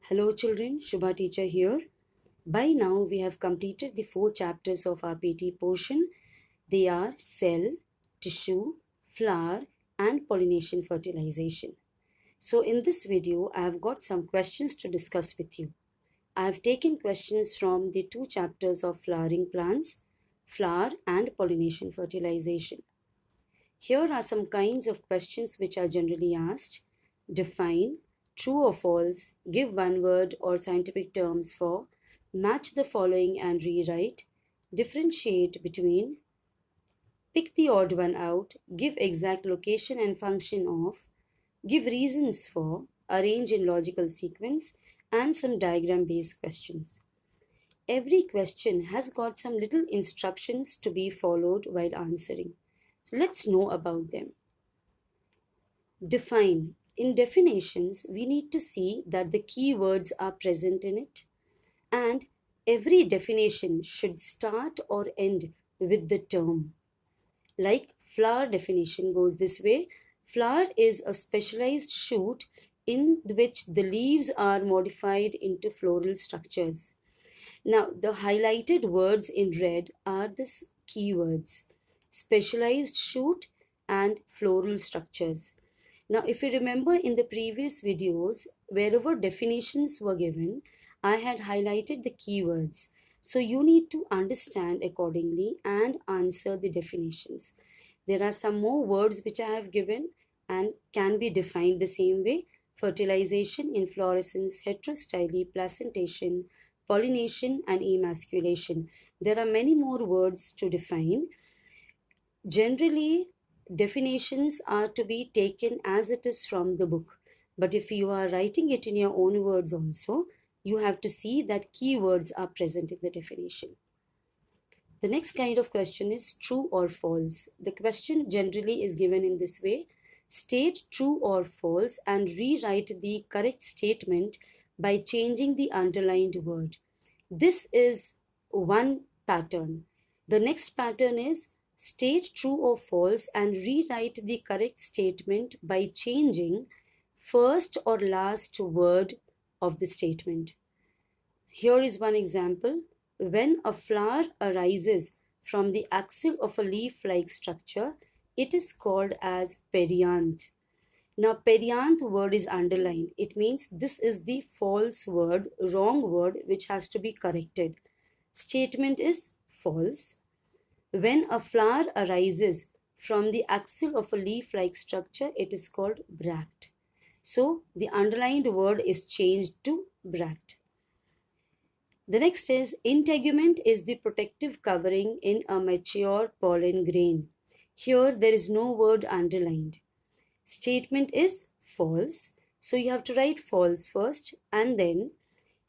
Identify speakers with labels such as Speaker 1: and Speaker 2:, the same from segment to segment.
Speaker 1: Hello children, Shubha teacher here. By now we have completed the 4 chapters of our PT portion. They are cell, tissue, flower and pollination fertilization. So in this video I have got some questions to discuss with you. I have taken questions from the 2 chapters of flowering plants, flower and pollination fertilization. Here are some kinds of questions which are generally asked. Define, true or false, give one word or scientific terms for, match the following and rewrite, differentiate between, pick the odd one out, give exact location and function of, give reasons for, arrange in logical sequence, and some diagram based questions. Every question has got some little instructions to be followed while answering. So let's know about them. Define. In definitions, we need to see that the keywords are present in it, and every definition should start or end with the term. Like flower definition goes this way. Flower is a specialized shoot in which the leaves are modified into floral structures. Now, the highlighted words in red are the keywords: specialized shoot and floral structures. Now, if you remember in the previous videos, wherever definitions were given, I had highlighted the keywords. So you need to understand accordingly and answer the definitions. There are some more words which I have given and can be defined the same way: fertilization, inflorescence, heterostyle, placentation, pollination, and emasculation. There are many more words to define. Generally, definitions are to be taken as it is from the book. But if you are writing it in your own words also, you have to see that keywords are present in the definition. The next kind of question is true or false. The question generally is given in this way: state true or false and rewrite the correct statement by changing the underlined word. This is one pattern. The next pattern is state true or false and rewrite the correct statement by changing first or last word of the statement. Here is one example. When a flower arises from the axil of a leaf-like structure, it is called as perianth. Now, perianth word is underlined. It means this is the false word, wrong word, which has to be corrected. Statement is false. When a flower arises from the axil of a leaf-like structure, it is called bract. So, the underlined word is changed to bract. The next is integument is the protective covering in a mature pollen grain. Here, there is no word underlined. Statement is false. So, you have to write false first, and then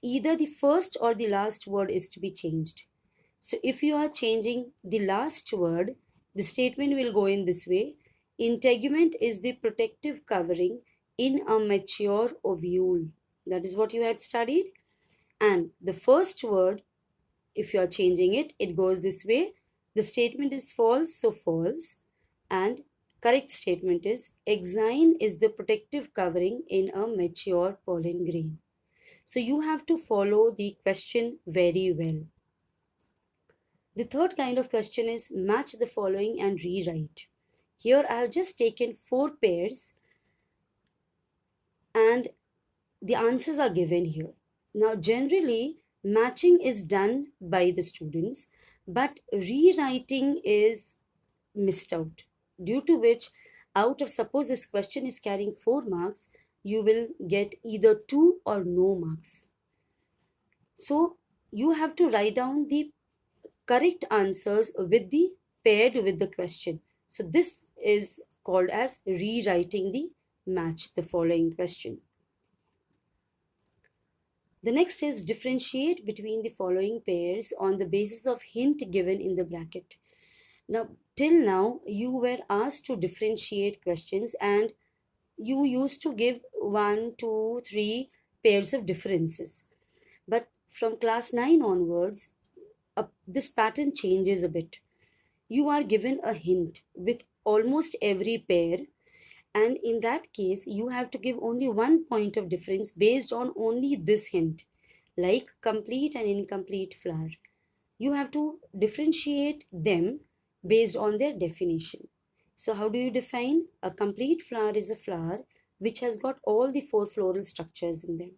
Speaker 1: either the first or the last word is to be changed. So if you are changing the last word, the statement will go in this way: integument is the protective covering in a mature ovule. That is what you had studied. And the first word, if you are changing it, it goes this way. The statement is false, so false. And correct statement is exine is the protective covering in a mature pollen grain. So you have to follow the question very well. The third kind of question is match the following and rewrite. Here I have just taken 4 pairs and the answers are given here. Now generally matching is done by the students, but rewriting is missed out, due to which out of, suppose this question is carrying 4 marks, you will get either 2 or no marks. So you have to write down the correct answers with the paired with the question. So this is called as rewriting the match the following question. The next is differentiate between the following pairs on the basis of hint given in the bracket. Now, till now, you were asked to differentiate questions and you used to give 1, 2, 3 pairs of differences. But from class 9 onwards, this pattern changes a bit. You are given a hint with almost every pair, And in that case, you have to give only one point of difference based on only this hint, like complete and incomplete flower. You have to differentiate them based on their definition. So, how do you define? A complete flower is a flower which has got all the four floral structures in them.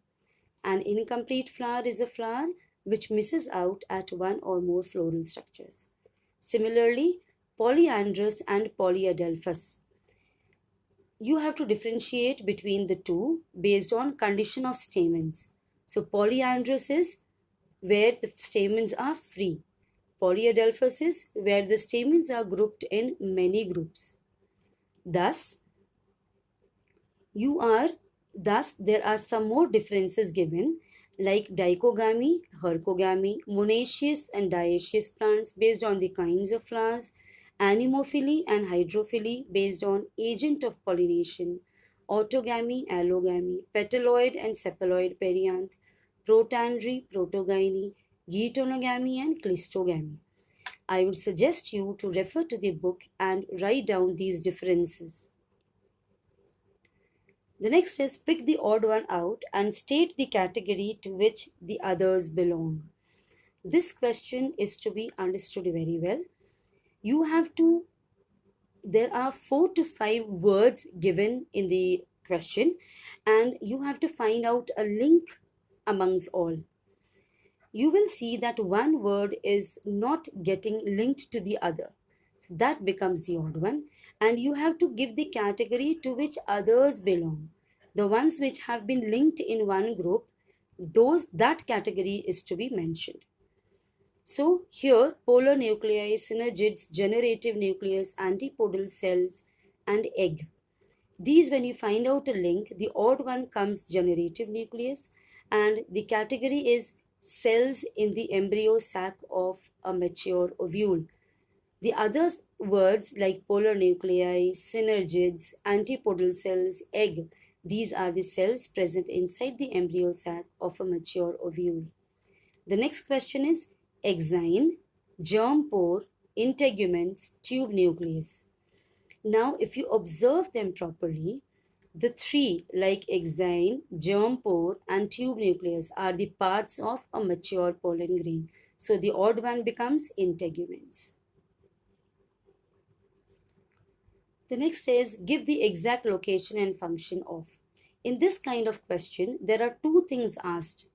Speaker 1: An incomplete flower is a flower which misses out at one or more floral structures. Similarly, polyandrous and polyadelphous. You have to differentiate between the two based on condition of stamens. So polyandrous is where the stamens are free. Polyadelphous is where the stamens are grouped in many groups. Thus, you are thus there are some more differences given like dichogamy, hercogamy, monoecious and dioecious plants based on the kinds of flowers, anemophily and hydrophily based on agent of pollination, autogamy, allogamy, petaloid and sepaloid perianth, protandry, protogyny, geitonogamy and cleistogamy. I would suggest you to refer to the book and write down these differences. The next is pick the odd one out and state the category to which the others belong. This question is to be understood very well. You have to, there are 4 to 5 words given in the question, and you have to find out a link amongst all. You will see that one word is not getting linked to the other. So that becomes the odd one. And you have to give the category to which others belong. The ones which have been linked in one group, that category is to be mentioned. So here, polar nuclei, synergids, generative nucleus, antipodal cells, and egg. These, when you find out a link, the odd one comes generative nucleus, and the category is cells in the embryo sac of a mature ovule. The other words like polar nuclei, synergids, antipodal cells, egg, these are the cells present inside the embryo sac of a mature ovule. The next question is exine, germ pore, integuments, tube nucleus. Now, if you observe them properly, the three, like exine, germ pore, and tube nucleus, are the parts of a mature pollen grain. So the odd one becomes integuments. The next is give the exact location and function of. In this kind of question, there are two things asked.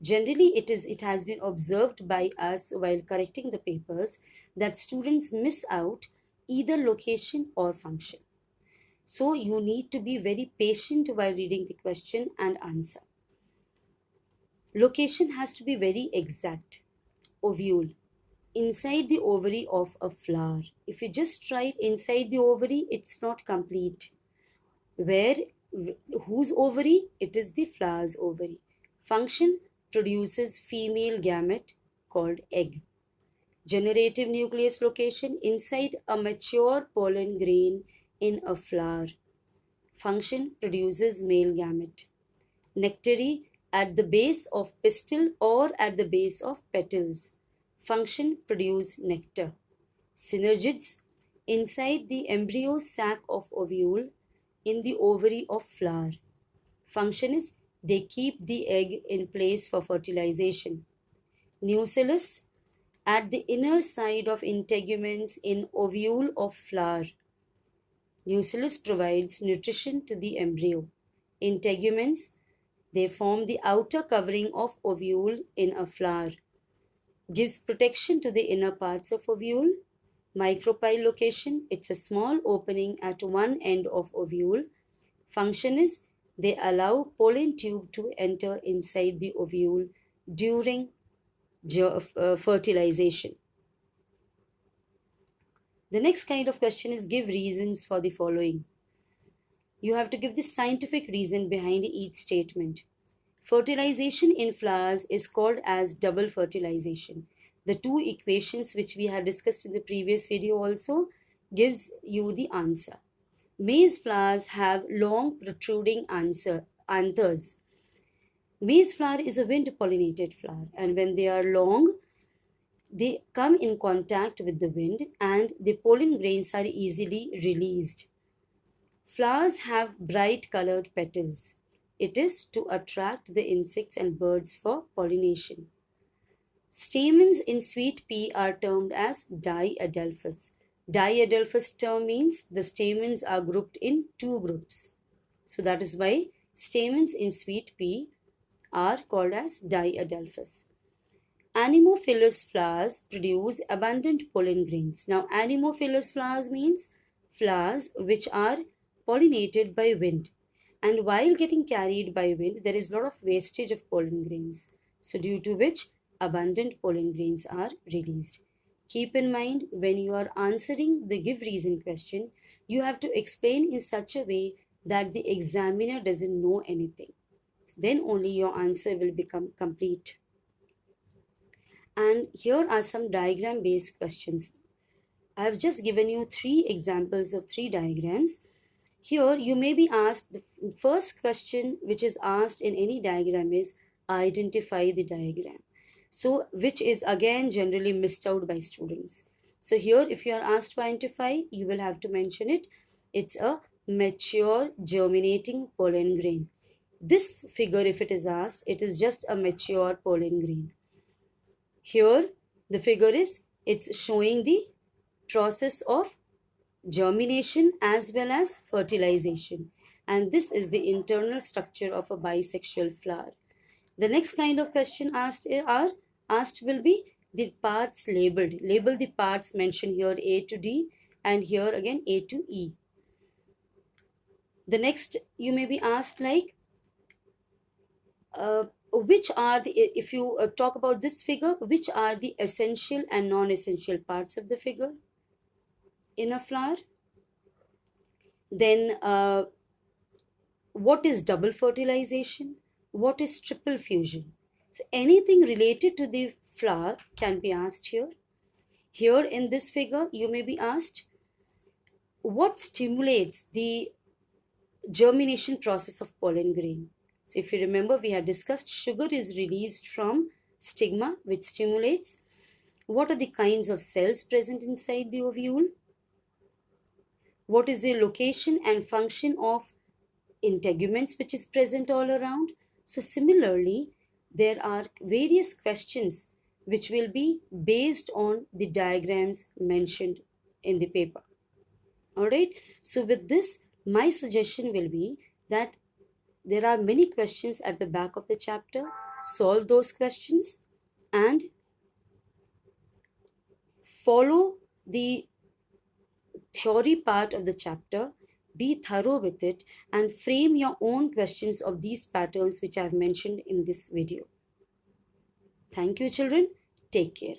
Speaker 1: Generally, it has been observed by us while correcting the papers that students miss out either location or function. So you need to be very patient while reading the question and answer. Location has to be very exact. Ovule, inside the ovary of a flower. If you just write inside the ovary, it's not complete. Where, whose ovary? It is the flower's ovary. Function, produces female gamete called egg. Generative nucleus location, inside a mature pollen grain in a flower. Function, produces male gamete. Nectary, at the base of pistil or at the base of petals. Function, produce nectar. Synergids, inside the embryo sac of ovule in the ovary of flower. Function is they keep the egg in place for fertilization. Nucellus, at the inner side of integuments in ovule of flower. Nucellus provides nutrition to the embryo. Integuments, they form the outer covering of ovule in a flower. Gives protection to the inner parts of ovule. Micropyle location, it's a small opening at one end of ovule. Function is they allow pollen tube to enter inside the ovule during fertilization. The next kind of question is give reasons for the following. You have to give the scientific reason behind each statement. Fertilization in flowers is called as double fertilization. The two equations which we had discussed in the previous video also gives you the answer. Maize flowers have long protruding anthers. Maize flower is a wind pollinated flower, and when they are long, they come in contact with the wind and the pollen grains are easily released. Flowers have bright colored petals. It is to attract the insects and birds for pollination. Stamens in sweet pea are termed as diadelphous. Diadelphous term means the stamens are grouped in two groups. So that is why stamens in sweet pea are called as diadelphous. Anemophilous flowers produce abundant pollen grains. Now, anemophilous flowers means flowers which are pollinated by wind. And while getting carried by wind, there is a lot of wastage of pollen grains. So, due to which abundant pollen grains are released. Keep in mind when you are answering the give reason question, you have to explain in such a way that the examiner doesn't know anything. Then only your answer will become complete. And here are some diagram based questions. I have just given you three examples of three diagrams. Here you may be asked, the first question which is asked in any diagram is identify the diagram. So which is again generally missed out by students. So here if you are asked to identify, you will have to mention it. It's a mature germinating pollen grain. This figure, if it is asked, it is just a mature pollen grain. Here the figure is, it's showing the process of germination as well as fertilization, and this is the internal structure of a bisexual flower. The next kind of question asked will be the parts labeled. Label the parts mentioned here A to D and here again A to E. The next you may be asked like which are the, if you talk about this figure, which are the essential and non-essential parts of the figure in a flower? Then what is double fertilization? What is triple fusion? So anything related to the flower can be asked here. Here in this figure, you may be asked, what stimulates the germination process of pollen grain? So if you remember, we had discussed sugar is released from stigma, which stimulates. What are the kinds of cells present inside the ovule? What is the location and function of integuments which is present all around? So similarly, there are various questions which will be based on the diagrams mentioned in the paper. Alright, so with this, my suggestion will be that there are many questions at the back of the chapter. Solve those questions and follow the theory part of the chapter. Be thorough with it and frame your own questions of these patterns which I have mentioned in this video. Thank you, children. Take care.